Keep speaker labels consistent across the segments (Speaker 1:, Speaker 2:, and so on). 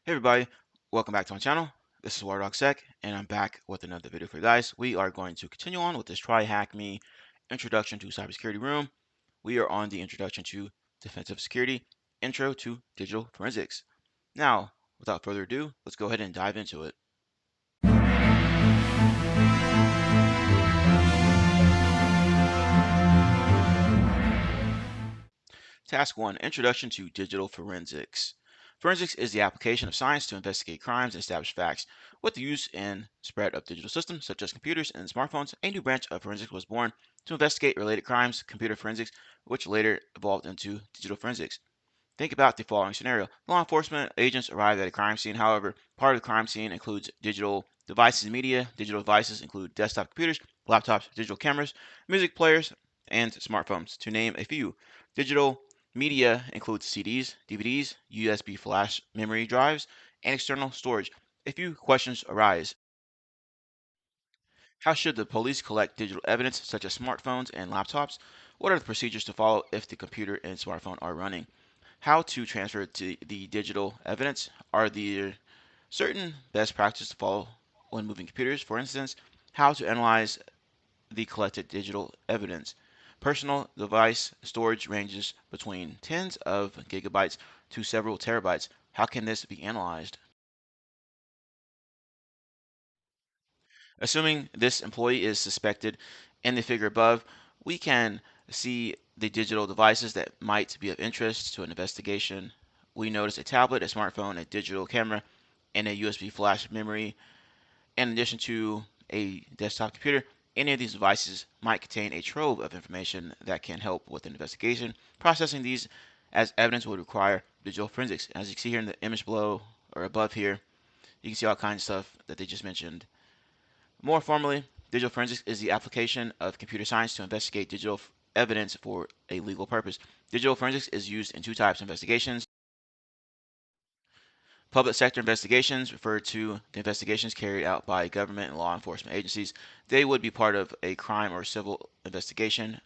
Speaker 1: Hey everybody, welcome back to my channel. This is WireDogSec, and I'm back with another video for you guys. We are going to continue on with this TryHackMe Introduction to Cybersecurity room. We are on the Introduction to Defensive Security, Intro to Digital Forensics. Now, without further ado, let's go ahead and dive into it. Task 1, Introduction to Digital Forensics. Forensics is the application of science to investigate crimes and establish facts. With the use and spread of digital systems such as computers and smartphones, a new branch of forensics was born to investigate related crimes, computer forensics, which later evolved into digital forensics. Think about the following scenario. Law enforcement agents arrive at a crime scene. However, part of the crime scene includes digital devices and media. Digital devices include desktop computers, laptops, digital cameras, music players, and smartphones, to name a few. Digital media includes CDs, DVDs, USB flash memory drives, and external storage. A few questions arise. How should the police collect digital evidence such as smartphones and laptops? What are the procedures to follow if the computer and smartphone are running? How to transfer to the digital evidence? Are there certain best practices to follow when moving computers? For instance, how to analyze the collected digital evidence. Personal device storage ranges between tens of gigabytes to several terabytes. How can this be analyzed? Assuming this employee is suspected in the figure above, we can see the digital devices that might be of interest to an investigation. We notice a tablet, a smartphone, a digital camera, and a USB flash memory. In addition to a desktop computer, any of these devices might contain a trove of information that can help with an investigation. Processing these as evidence would require digital forensics. As you can see here in the image below or above here, you can see all kinds of stuff that they just mentioned. More formally, digital forensics is the application of computer science to investigate digital evidence for a legal purpose. Digital forensics is used in two types of investigations. Public sector investigations refer to the investigations carried out by government and law enforcement agencies. They would be part of a crime or civil investigation.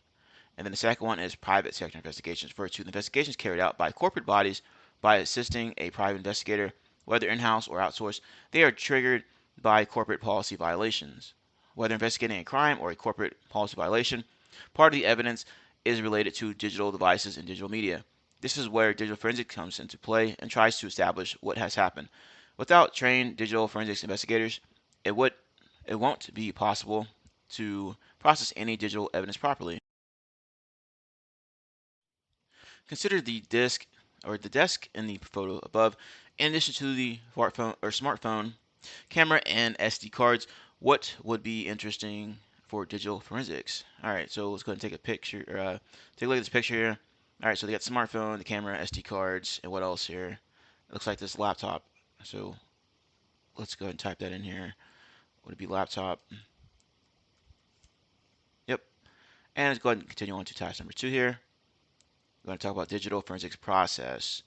Speaker 1: And then the second one is private sector investigations, refer to the investigations carried out by corporate bodies by assisting a private investigator, whether in-house or outsourced. They are triggered by corporate policy violations. Whether investigating a crime or a corporate policy violation, part of the evidence is related to digital devices and digital media. This is where digital forensics comes into play and tries to establish what has happened. Without trained digital forensics investigators, it would it won't be possible to process any digital evidence properly. Consider the disk or the desk in the photo above. In addition to the smartphone camera and SD cards, what would be interesting for digital forensics? All right, so let's go ahead and take a picture. Take a look at this picture here. All right, so they got the smartphone, the camera, SD cards, and what else here? It looks like this laptop. So let's go ahead and type that in here. Would it be laptop? Yep. And let's go ahead and continue on to task number 2 here. We're going to talk about digital forensics process.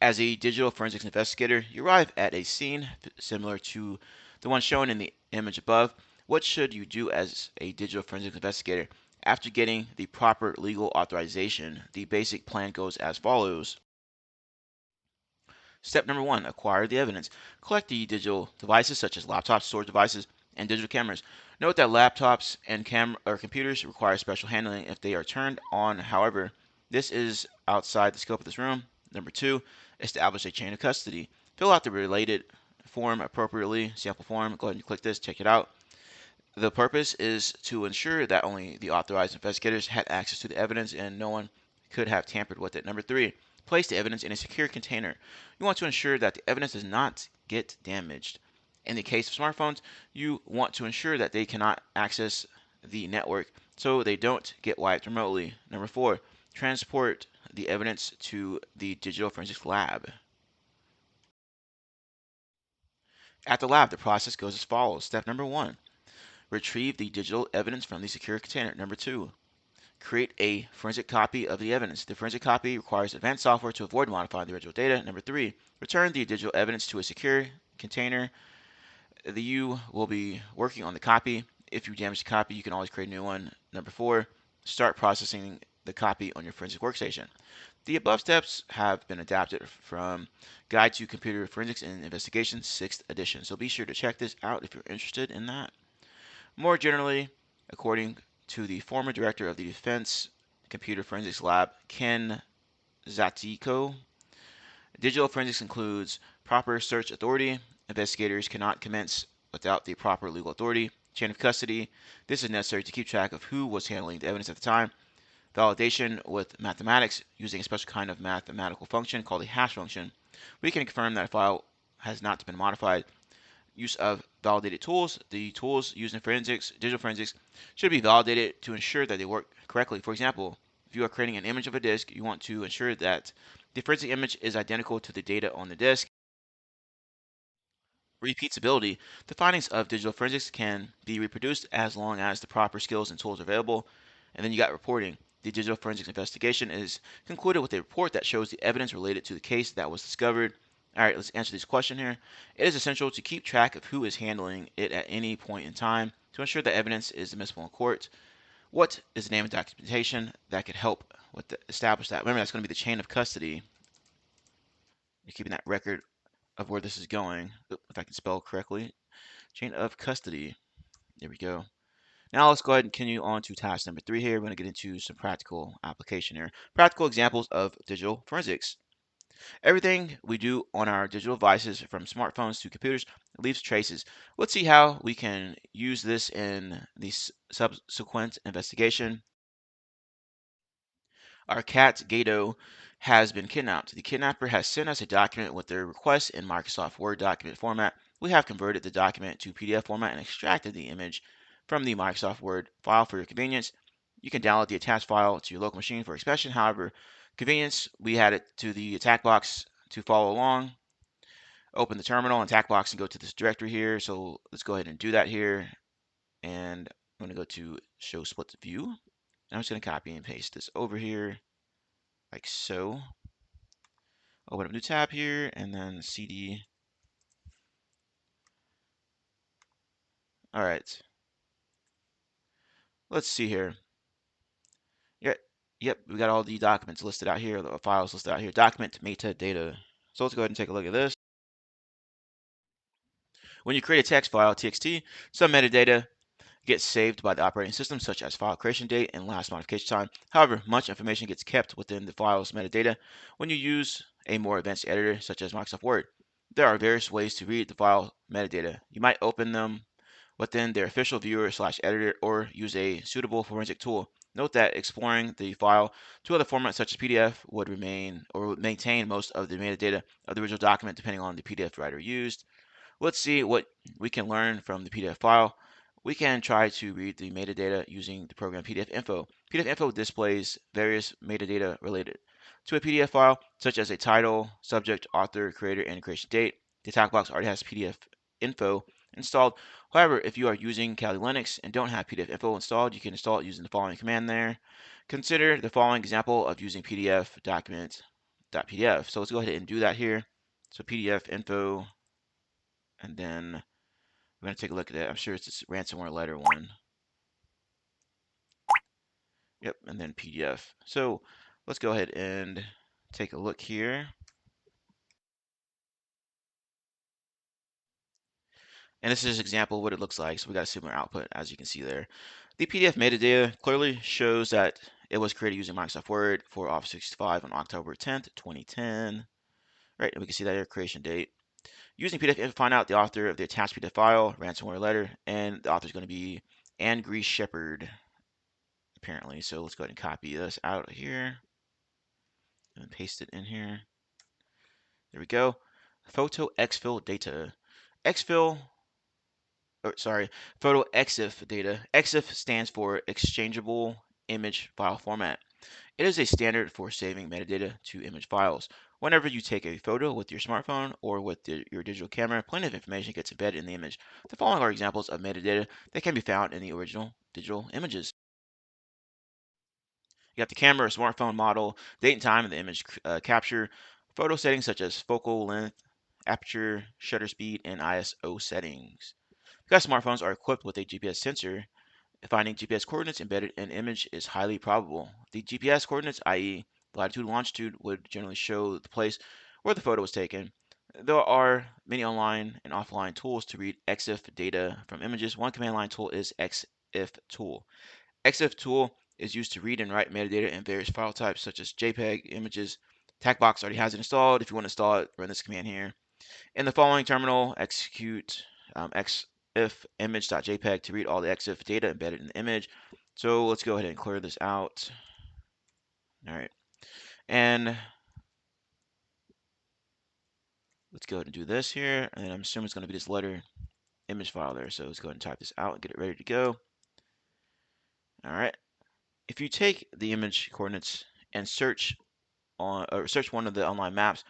Speaker 1: As a digital forensics investigator, you arrive at a scene similar to the one shown in the image above. What should you do as a digital forensics investigator? After getting the proper legal authorization, the basic plan goes as follows. Step number 1, acquire the evidence. Collect the digital devices such as laptops, storage devices, and digital cameras. Note that laptops and computers require special handling if they are turned on. However, this is outside the scope of this room. Number 2, establish a chain of custody. Fill out the related form appropriately, sample form. Go ahead and click this, check it out. The purpose is to ensure that only the authorized investigators had access to the evidence and no one could have tampered with it. Number 3, place the evidence in a secure container. You want to ensure that the evidence does not get damaged. In the case of smartphones, you want to ensure that they cannot access the network so they don't get wiped remotely. Number 4, transport the evidence to the digital forensics lab. At the lab, the process goes as follows. Step number 1, retrieve the digital evidence from the secure container. Number 2, create a forensic copy of the evidence. The forensic copy requires advanced software to avoid modifying the original data. Number 3, return the digital evidence to a secure container. You will be working on the copy. If you damage the copy, you can always create a new one. Number 4, start processing the copy on your forensic workstation. The above steps have been adapted from Guide to Computer Forensics and Investigation 6th edition, so be sure to check this out if you're interested in that. More generally, according to the former director of the Defense Computer Forensics Lab, Ken Zatiko, digital forensics includes proper search authority. Investigators cannot commence without the proper legal authority. Chain of custody. This is necessary to keep track of who was handling the evidence at the time. Validation with mathematics using a special kind of mathematical function called a hash function. We can confirm that a file has not been modified. Use of validated tools. The tools used in forensics, digital forensics, should be validated to ensure that they work correctly. For example, if you are creating an image of a disk, you want to ensure that the forensic image is identical to the data on the disk. Repeatability. The findings of digital forensics can be reproduced as long as the proper skills and tools are available. And then you got reporting. The digital forensics investigation is concluded with a report that shows the evidence related to the case that was discovered. All right, let's answer this question here. It is essential to keep track of who is handling it at any point in time to ensure that evidence is admissible in court. What is the name of documentation that could help establish that? Remember, that's going to be the chain of custody. You're keeping that record of where this is going. If I can spell correctly, chain of custody. There we go. Now let's go ahead and continue on to task number 3 here. We're going to get into some practical application here. Practical examples of digital forensics. Everything we do on our digital devices, from smartphones to computers, leaves traces. Let's see how we can use this in the subsequent investigation. Our cat Gato has been kidnapped. The kidnapper has sent us a document with their request in Microsoft Word document format. We have converted the document to PDF format and extracted the image from the Microsoft Word file for your convenience. You can download the attached file to your local machine for inspection. However, convenience, we had it to the attack box to follow along. Open the terminal and attack box and go to this directory here. So let's go ahead and do that here. And I'm going to go to show split view. And I'm just going to copy and paste this over here like so. Open up a new tab here and then CD. All right. Let's see here. Yep, we got all the documents listed out here, the files listed out here. Document metadata. So let's go ahead and take a look at this. When you create a text file, txt, some metadata gets saved by the operating system, such as file creation date and last modification time. However, much information gets kept within the file's metadata when you use a more advanced editor, such as Microsoft Word. There are various ways to read the file metadata. You might open them within their official viewer slash editor or use a suitable forensic tool. Note that exploring the file to other formats such as PDF would remain or would maintain most of the metadata of the original document depending on the PDF writer used. Let's see what we can learn from the PDF file. We can try to read the metadata using the program PDF Info. PDF Info displays various metadata related to a PDF file, such as a title, subject, author, creator, and creation date. The attack box already has PDF Info installed. However, if you are using Kali Linux and don't have PDF Info installed, you can install it using the following command there. Consider the following example of using PDF document.pdf. So let's go ahead and do that here. So PDF Info, and then we're going to take a look at it. I'm sure it's this ransomware letter one. Yep, and then PDF. So let's go ahead and take a look here. And this is an example of what it looks like. So we got a similar output, as you can see there. The PDF metadata clearly shows that it was created using Microsoft Word for Office 365 on October 10th, 2010. Right, and we can see that here, creation date. Using PDF to find out the author of the attached PDF file, ransomware letter, and the author is going to be Angry Shepherd, apparently. So let's go ahead and copy this out of here and paste it in here. There we go. Photo exfil data. Exfil, or sorry, photo exif data. Exif stands for exchangeable image file format. It is a standard for saving metadata to image files. Whenever you take a photo with your smartphone or with your digital camera, plenty of information gets embedded in the image. The following are examples of metadata that can be found in the original digital images. You got the camera or smartphone model, date and time of the image capture, photo settings such as focal length, aperture, shutter speed, and ISO settings. Because smartphones are equipped with a GPS sensor, finding GPS coordinates embedded in image is highly probable. The GPS coordinates, i.e., latitude and longitude would generally show the place where the photo was taken. There are many online and offline tools to read EXIF data from images. One command line tool is EXIF tool. EXIF tool is used to read and write metadata in various file types such as JPEG, images. TACBox already has it installed. If you want to install it, run this command here. In the following terminal, execute exif image.jpg to read all the exif data embedded in the image. So let's go ahead and clear this out. All right, and let's go ahead and do this here. And I'm assuming it's going to be this letter image file there. So let's go ahead and type this out and get it ready to go. All right. If you take the image coordinates and search one of the online maps,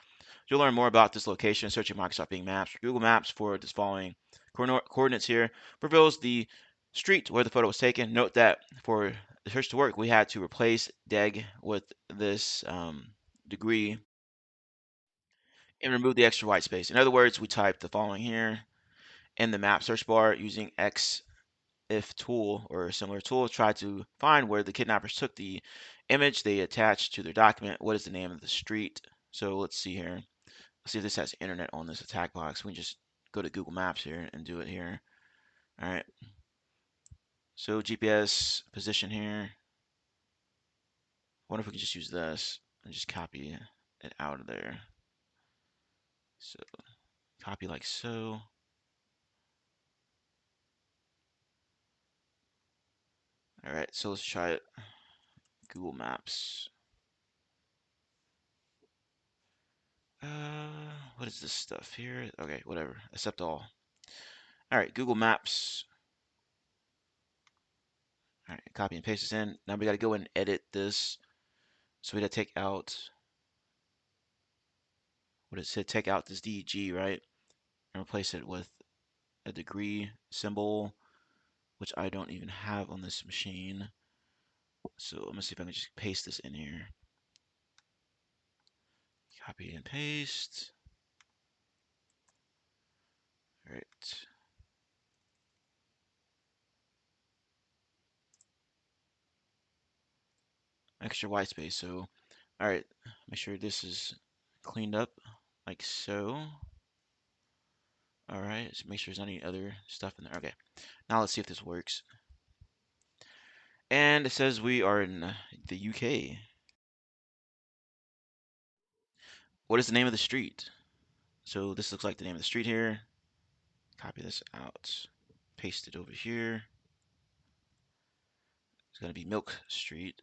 Speaker 1: you'll learn more about this location. Searching Microsoft Bing Maps or Google Maps for this following coordinates here reveals the street where the photo was taken. Note that for the search to work, we had to replace deg with this degree and remove the extra white space. In other words, we typed the following here in the map search bar using exif tool or a similar tool. Try to find where the kidnappers took the image they attached to their document. What is the name of the street? So let's see here. Let's see if this has internet on this attack box. We can just go to Google Maps here and do it here. All right. So GPS position here. I wonder if we can just use this and just copy it out of there. So copy like so. All right. So let's try it. Google Maps. What is this stuff here? Okay, whatever. Accept all. All right, Google Maps. All right, copy and paste this in. Now we got to go and edit this. So we got to take out, what it said, take out this DG, right? And replace it with a degree symbol, which I don't even have on this machine. So I'm gonna see if I can just paste this in here. Copy and paste. All right. Extra white space. So, all right, make sure this is cleaned up like so. All right, so make sure there's any other stuff in there. Okay, now let's see if this works. And it says we are in the UK. What is the name of the street? So this looks like the name of the street here. Copy this out, paste it over here. It's going to be Milk Street.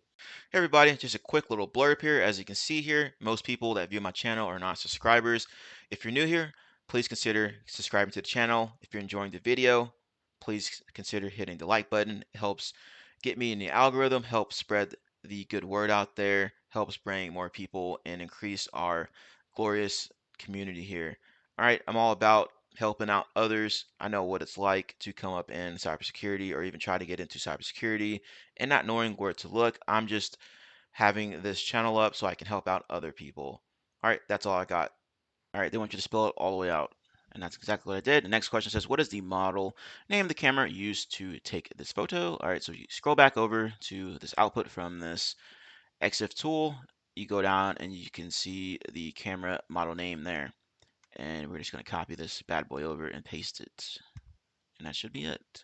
Speaker 1: Hey everybody, just a quick little blurb here. As you can see here, most people that view my channel are not subscribers. If you're new here, please consider subscribing to the channel. If you're enjoying the video, please consider hitting the like button. It helps get me in the algorithm, helps spread the good word out there, helps bring more people and increase our glorious community here. All right, I'm all about helping out others. I know what it's like to come up in cybersecurity or even try to get into cybersecurity and not knowing where to look. I'm just having this channel up so I can help out other people. All right, that's all I got. All right, they want you to spell it all the way out. And that's exactly what I did. The next question says, what is the model name of the camera used to take this photo? All right, so you scroll back over to this output from this EXIF tool. You go down and you can see the camera model name there. And we're just going to copy this bad boy over and paste it. And that should be it.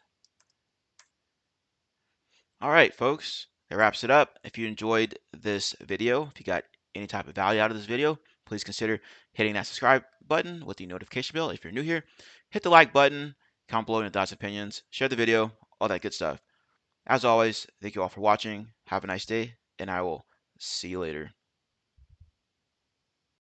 Speaker 1: All right, folks, that wraps it up. If you enjoyed this video, if you got any type of value out of this video, please consider hitting that subscribe button with the notification bell. If you're new here, hit the like button, comment below your thoughts and opinions, share the video, all that good stuff. As always, thank you all for watching. Have a nice day, and I will see you later.